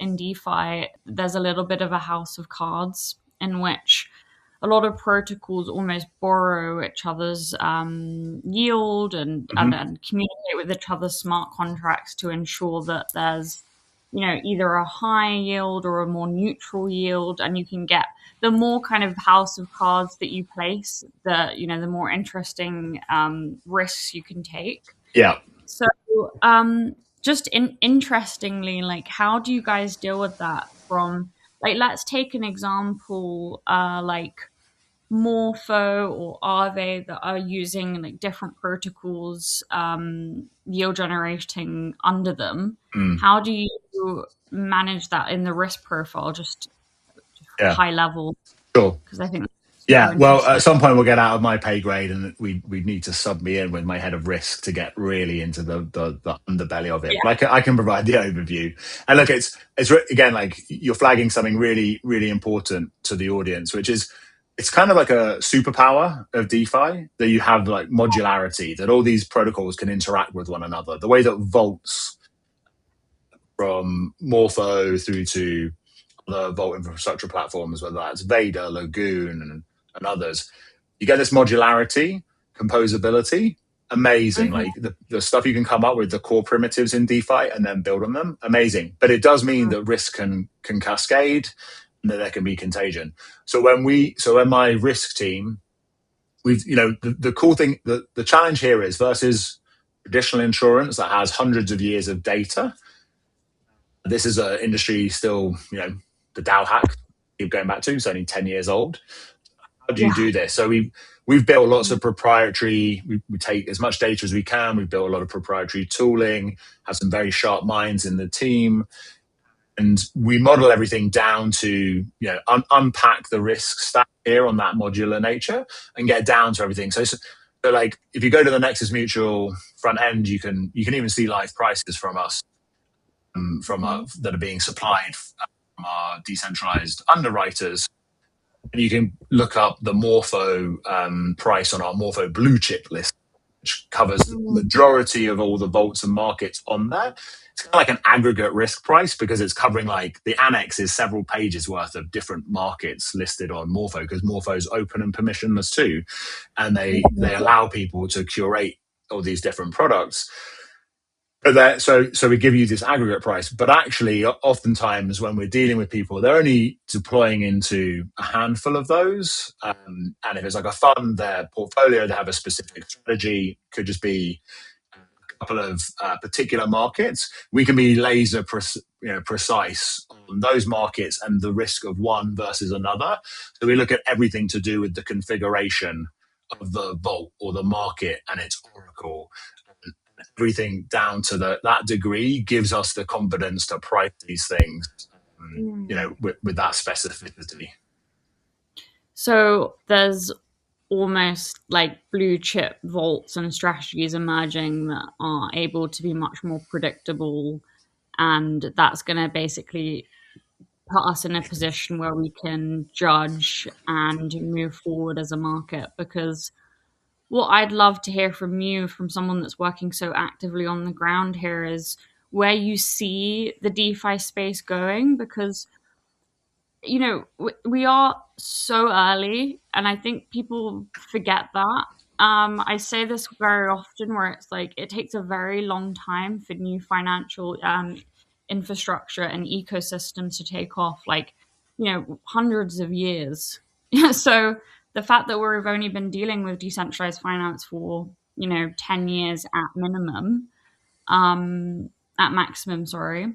in DeFi, there's a little bit of a house of cards in which a lot of protocols almost borrow each other's yield and communicate with each other's smart contracts to ensure that there's, either a high yield or a more neutral yield, and you can get the more kind of house of cards that you place, the more interesting risks you can take. Yeah. So, just interestingly, like, how do you guys deal with that? From like, let's take an example, like Morpho or Aave that are using like different protocols, yield generating under them. How do you manage that in the risk profile, just Yeah. high level? Sure. Because I think Yeah, well, at some point we'll get out of my pay grade, and we need to sub me in with my head of risk to get really into the underbelly of it. Yeah. But I can provide the overview. And look, it's again, like, you're flagging something really, really important to the audience, which is it's kind of like a superpower of DeFi, that you have like modularity, that all these protocols can interact with one another. The way that vaults from Morpho through to the vault infrastructure platforms, whether that's Vader, Lagoon, and others, you get this modularity, composability, amazing. Like the stuff you can come up with, the core primitives in DeFi, and then build on them, amazing. But it does mean that risk can cascade, and that there can be contagion. So when my risk team, we've, the cool thing, the challenge here is, versus traditional insurance that has hundreds of years of data, this is an industry still, the DAO hack keep going back to, it's only 10 years old. How do you do this? So we've built lots of proprietary, we take as much data as we can. We've built a lot of proprietary tooling, have some very sharp minds in the team. And we model everything down to, unpack the risk stack here on that modular nature and get down to everything. So like, if you go to the Nexus Mutual front end, you can even see live prices from us, that are being supplied from our decentralized underwriters. And you can look up the Morpho price on our Morpho blue chip list, which covers the majority of all the vaults and markets on there. It's kind of like an aggregate risk price, because it's covering, like, the annex is several pages worth of different markets listed on Morpho, because Morpho's open and permissionless too. And they allow people to curate all these different products. But so we give you this aggregate price, but actually, oftentimes when we're dealing with people, they're only deploying into a handful of those. And if it's like a fund, their portfolio, they have a specific strategy, could just be a couple of particular markets. We can be laser precise on those markets and the risk of one versus another. So we look at everything to do with the configuration of the vault or the market and its oracle. Everything down to that degree gives us the confidence to price these things, with that specificity. So there's almost like blue chip vaults and strategies emerging that are able to be much more predictable, and that's going to basically put us in a position where we can judge and move forward as a market. Because what I'd love to hear from you, from someone that's working so actively on the ground here, is where you see the DeFi space going. Because, we are so early, and I think people forget that. I say this very often, where it's like it takes a very long time for new financial infrastructure and ecosystems to take off, like, hundreds of years. So the fact that we've only been dealing with decentralized finance for 10 years at minimum, at maximum, sorry,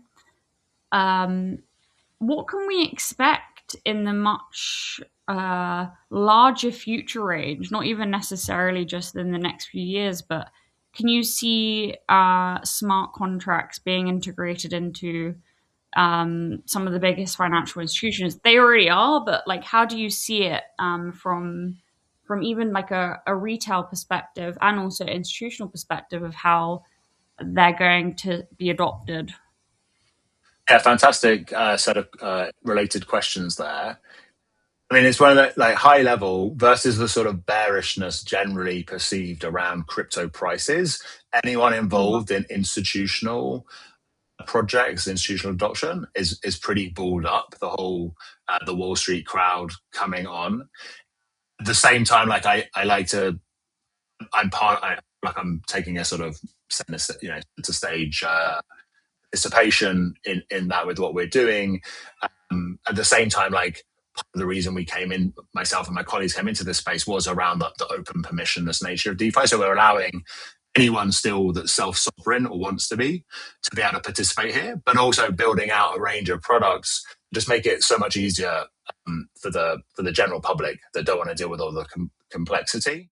what can we expect in the much larger future range? Not even necessarily just in the next few years, but can you see smart contracts being integrated into some of the biggest financial institutions? They already are, but like, how do you see it from even like a retail perspective and also institutional perspective of how they're going to be adopted? Yeah, fantastic set of related questions there. I mean, it's one of the, like, high level versus the sort of bearishness generally perceived around crypto prices. Anyone involved in institutional projects, institutional adoption is pretty balled up. The whole the Wall Street crowd coming on. At the same time, like I like to, like I'm taking a sort of center, to stage participation in that with what we're doing. At the same time, like part of the reason we came in, myself and my colleagues came into this space was around the open permissionless nature of DeFi. So we're allowing anyone still that's self-sovereign or wants to be able to participate here, but also building out a range of products, just make it so much easier for the general public that don't want to deal with all the complexity.